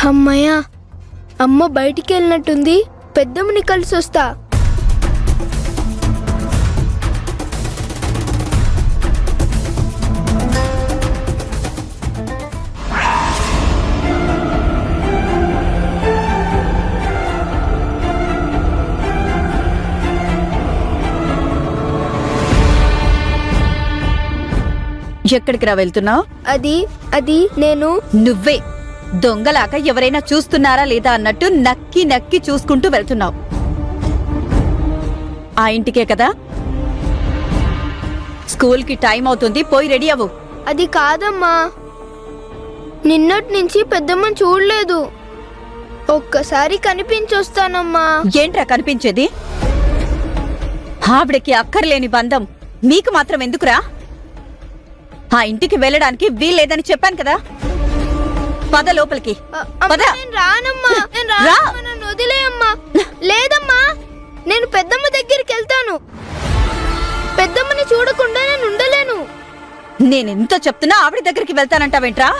అమ్మయ్య, అమ్మ బయటికి వెళ్ళినట్టుంది. పెద్దమ్మని కలిసి వస్తా. ఎక్కడికి రా వెళ్తున్నావు? అది నేను. నువ్వే దొంగలాక ఎవరైనా చూస్తున్నారా లేదా అన్నట్టు నక్కి నక్కి చూసుకుంటూ వెళ్తున్నావు. ఆ ఇంటికే కదా? స్కూల్కి టైం అవుతుంది, పోయి రెడీ అవ్వు. అది కాదమ్మా, నిన్నటి నుంచి పెద్దమ్మని చూడలేదు. ఒక్కసారి కనిపించొస్తానమ్మా. ఏంట్రా కనిపించేది? ఆవిడకి అక్కర్లేని బంధం మీకు మాత్రం ఎందుకురా? ఆ ఇంటికి వెళ్ళడానికి వీల్లేదని చెప్పాను కదా. పద లోపలికి. పద. నన్ను వదిలేయమ్మా. లేదమ్మా, నేను పెద్దమ్మ దగ్గరికి వెళ్తాను. పెద్దమ్మని చూడకుండా నేను ఉండలేను. నేనెంతో చెప్తున్నా ఆవిడ దగ్గరికి వెళ్తానంటావేంట్రా?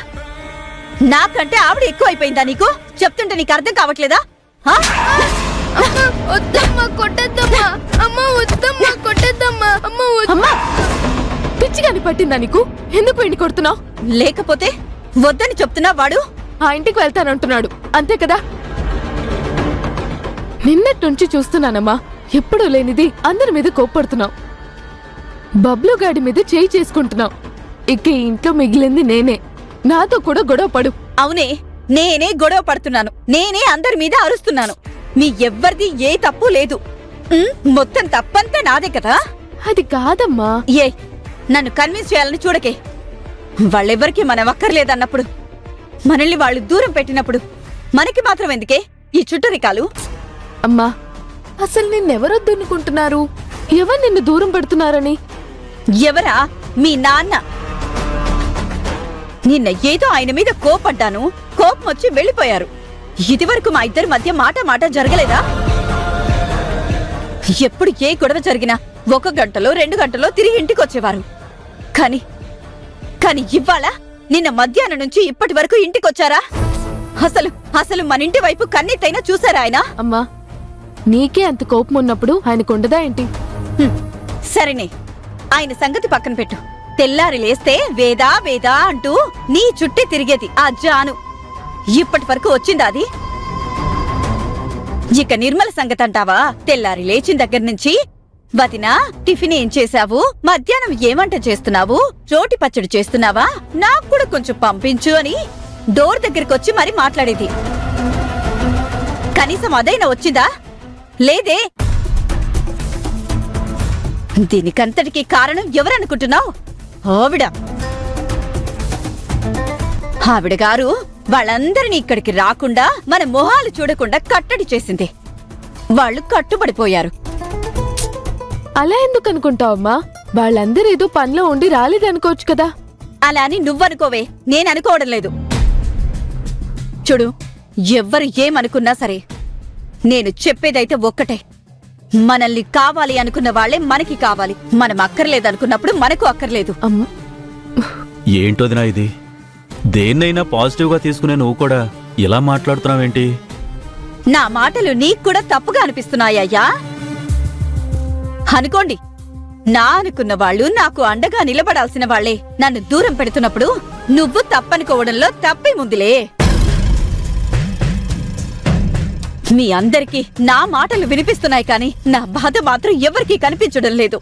నాకంటే ఆవిడ ఎక్కువ అయిపోయిందా నీకు? చెప్తుంటే నీకు అర్థం కావట్లేదా? వద్దమ్మా, కొట్టద్దమ్మా. అమ్మా వద్దమ్మా, కొట్టద్దమ్మా. అమ్మా, పిచ్చిగాని పట్టిందా నీకు? ఎందుకు ఇంటి కొడుతున్నావు? లేకపోతే వద్దని చెప్తున్నా వాడు ఆ ఇంటికి వెళ్తానంటున్నాడు, అంతే కదా? నిన్నటి నుంచి చూస్తున్నానమ్మా, ఎప్పుడూ లేనిది అందరి మీద కోప్పడుతున్నావు. బబ్లు గాడి మీద చేయి చేసుకుంటున్నావు. ఇక ఈ ఇంట్లో మిగిలింది నేనే. నాతో కూడా గొడవ పడు. అవునే, నేనే గొడవ పడుతున్నాను. నేనే అందరి మీద అరుస్తున్నాను. మీ ఎవ్వరిది ఏ తప్పు లేదు. మొత్తం తప్పంతా నాదే కదా. అది కాదమ్మా. ఏ నన్ను కన్విన్స్ చేయాలని చూడకే. వాళ్ళెవ్వరికీ మనం అక్కర్లేదన్నప్పుడు, మనల్ని వాళ్ళు దూరం పెట్టినప్పుడు మనకి మాత్రం ఎందుకే ఈ చుట్టరికాలు? అమ్మా, అసలు నిన్నెవరొద్దనుకుంటున్నారు? ఎవరు నిన్ను దూరం పెడుతున్నారని? ఎవరా? మీ నాన్న. నిన్న ఏదో ఆయన మీద కోపడ్డాను, కోపం వచ్చి వెళ్ళిపోయారు. ఇదివరకు మా ఇద్దరి మధ్య మాట జరగలేదా? ఎప్పుడు ఏ గొడవ జరిగినా 1 గంటలో 2 గంటలో తిరిగి ఇంటికి వచ్చేవారు. కానీ ఇవ్వాల నిన్న మధ్యాహ్నం నుంచి ఇప్పటి వరకు ఇంటికొచ్చారా? అసలు మన ఇంటి వైపు కన్నెత్తైనా చూసారా ఆయన? అమ్మా, నీకే అంత కోపం ఉన్నప్పుడు ఆయనకుండదా ఏంటి? సరేనే, ఆయన సంగతి పక్కన పెట్టు. తెల్లారి లేస్తే వేదా వేదా అంటూ నీ చుట్టే తిరిగేది ఆ జాను ఇప్పటి వరకు వచ్చిందా అది? ఇక నిర్మల సంగతి అంటావా? తెల్లారి లేచిన దగ్గర నుంచి వదినా టిఫిన్ ఏం చేశావు, మధ్యాహ్నం ఏమంట చేస్తున్నావు, రోటి పచ్చడి చేస్తున్నావా, నాకు కూడా కొంచెం పంపించు అని డోర్ దగ్గరకొచ్చి మరి మాట్లాడేది. కనీసం అదైనా వచ్చిందా? లేదే. దీనికంతటికీ కారణం ఎవరనుకుంటున్నావు? ఆవిడ గారు వాళ్ళందరినీ ఇక్కడికి రాకుండా మన మొహాలు చూడకుండా కట్టడి చేసింది. వాళ్ళు కట్టుబడిపోయారు. అలా ఎందుకు అనుకుంటావమ్మా? వాళ్ళందరూ ఏదో పనిలో ఉండి రాలేదనుకోవచ్చు కదా. అలా అని నువ్వనుకోవే, నేననుకోవడం లేదు. చూడు, ఎవ్వరు ఏమనుకున్నా సరే నేను చెప్పేదైతే ఒక్కటే. మనల్ని కావాలి అనుకున్న వాళ్లే మనకి కావాలి. మనం అక్కర్లేదనుకున్నప్పుడు మనకు అక్కర్లేదు. ఏంటోదినా ఇది? దేన్నైనా పాజిటివ్గా తీసుకునే నువ్వు కూడా ఇలా మాట్లాడుతున్నావేంటి? నా మాటలు నీకు కూడా తప్పుగా అనిపిస్తున్నాయ్యా? అనుకోండి, నా అనుకున్న వాళ్ళు నాకు అండగా నిలబడాల్సిన వాళ్లే నన్ను దూరం పెడుతున్నప్పుడు నువ్వు తప్పనుకోవడంలో తప్పేముందిలే. మీ అందరికీ నా మాటలు వినిపిస్తున్నాయి కానీ నా బాధ మాత్రం ఎవరికీ కనిపించడం లేదు.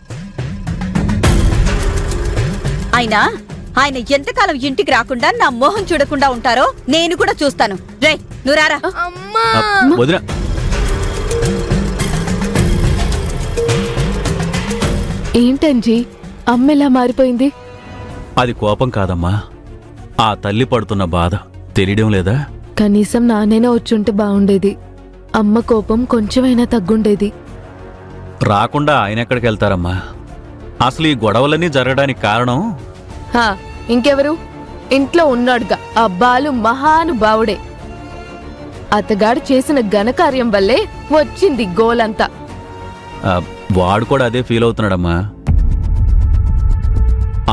ఆయన ఎంతకాలం ఇంటికి రాకుండా నా మోహం చూడకుండా ఉంటారో నేను కూడా చూస్తాను. రే నువ్వు రారా. వదినా, ఏంటంజీ అమ్మ ఎలా మారిపోయింది? అది కోపం కాదమ్మా, ఆ తల్లి పడుతున్న బాధ తెలియడం లేదా? కనీసం నాన్నైనా వచ్చుంటే బాగుండేది. అమ్మ కోపం కొంచెమైనా తగ్గుండేది. రాకుండా ఆయన ఎక్కడికి వెళ్తారమ్మా? అసలు ఈ గొడవలన్నీ జరగడానికి కారణం ఇంకెవరు? ఇంట్లో ఉన్నాడుగా ఆ బాలు మహానుభావుడే. అతగాడు చేసిన ఘనకార్యం వల్లే వచ్చింది గోలంతా. వాడు కూడా అదే ఫీల్ అవుతున్నాడమ్మా.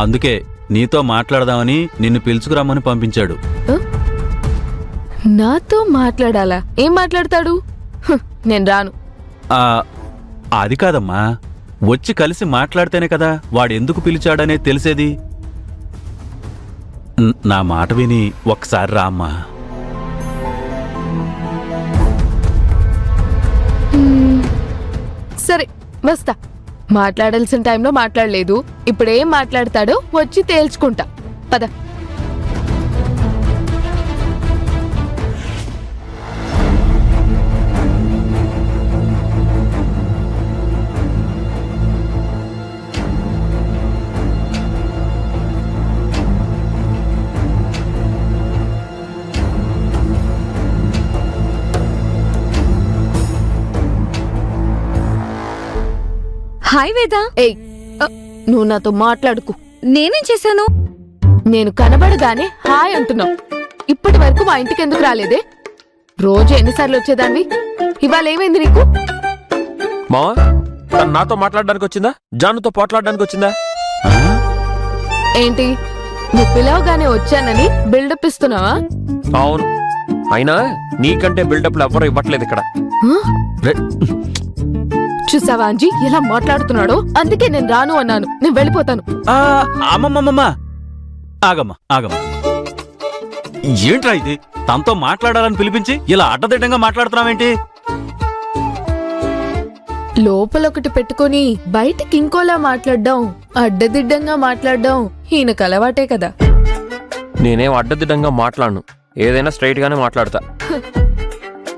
అందుకే నీతో మాట్లాడదామని నిన్ను పిలుచుకురమ్మని పంపించాడు. నాతో మాట్లాడాలా? ఏం మాట్లాడతాడు? నేను రాను. ఆ, అది కాదమ్మా, వచ్చి కలిసి మాట్లాడితేనే కదా వాడెందుకు పిలిచాడనే తెలిసేది. నా మాట విని ఒక్కసారి రా అమ్మా. సరే వస్తా. మాట్లాడాల్సిన టైంలో మాట్లాడలేదు, ఇప్పుడేం మాట్లాడతాడో వచ్చి తేల్చుకుంటా. పద. హాయ్ వేద. ఏయ్, నువ్వు నాతో మాట్లాడుకు. నేనేం చేశాను? నేను కనబడగానే హాయ్ అంటున్నావు. ఇప్పటి వరకు మా ఇంటికి ఎందుకు రాలేదే? రోజు ఎన్నిసార్లు వచ్చేదాన్ని? ఇవాళ ఏమైంది నీకు? మావా, తను నాతో మాట్లాడడానికి వచ్చిందా, జానుతో పోట్లాడడానికి వచ్చిందా? ఏంటి, నువ్వు పిలవగానే వచ్చానని బిల్డప్ ఇస్తున్నావా? అవును, అయినా నీకంటే బిల్డప్లు ఎవ్వరూ ఇవ్వట్లేదు ఇక్కడ. చూసావా అంజీ ఎలా మాట్లాడుతున్నాడో? అందుకే నేను రాను అన్నాను. నేను వెళ్ళిపోతాను. అమ్మమ్మమ్మమ్మా, ఆగమ్మా ఆగమ్మా. ఏంట్రా ఇది? తనతో మాట్లాడాలని పిలిపించి ఇలా అడ్డదిడ్డంగా మాట్లాడుతున్నావేంటి? లోపల ఒకటి పెట్టుకొని బయటికి ఇంకోలా మాట్లాడడం, అడ్డదిడ్డంగా మాట్లాడడం ఈయనకు అలవాటే కదా. నేనేం అడ్డదిడ్డంగా మాట్లాడను, ఏదైనా స్ట్రైట్ గానే మాట్లాడతా.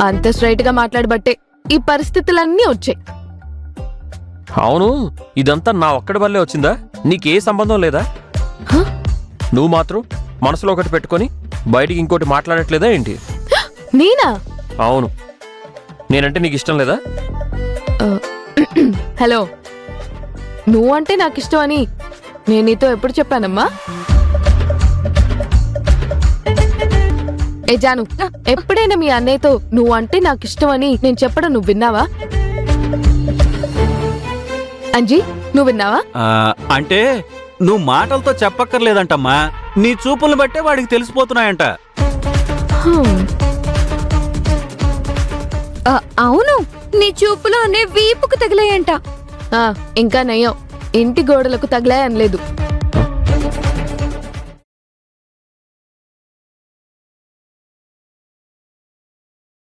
అంత స్ట్రైట్ గా మాట్లాడబట్టే ఈ పరిస్థితులన్నీ వచ్చాయి. అవును, ఇదంతా నా ఒక్కడి వల్లే వచ్చిందా? నీకే సంబంధం లేదా? హ? నువ్వు మాత్రం మనసులో ఒకటి పెట్టుకొని బయటికి ఇంకోటి మాట్లాడట్లేదా ఏంటి? నేనా? అవును, నేనంటే నీకు ఇష్టం లేదా? హలో, నువ్వంటే నాకు ఇష్టం అని నేను నీతో ఎప్పుడు చెప్పానమ్మా? ఏ జాను, ఎప్పుడైనా మీ అన్నయ్యతో నువ్వంటే నాకు ఇష్టం అని నేను చెప్పడం నువ్వు విన్నావా? అంజీ, నువ్వు విన్నావా? అంటే నువ్వు మాటలతో చెప్పక్కర్లేదంటమ్మా, నీ చూపులను బట్టే వాడికి తెలిసిపోతున్నాయంట. అవును, నీ చూపులు అనే వీపుకు తగిలాయంట. ఇంకా నయ్యం, ఇంటి గోడలకు తగిలాయనలేదు.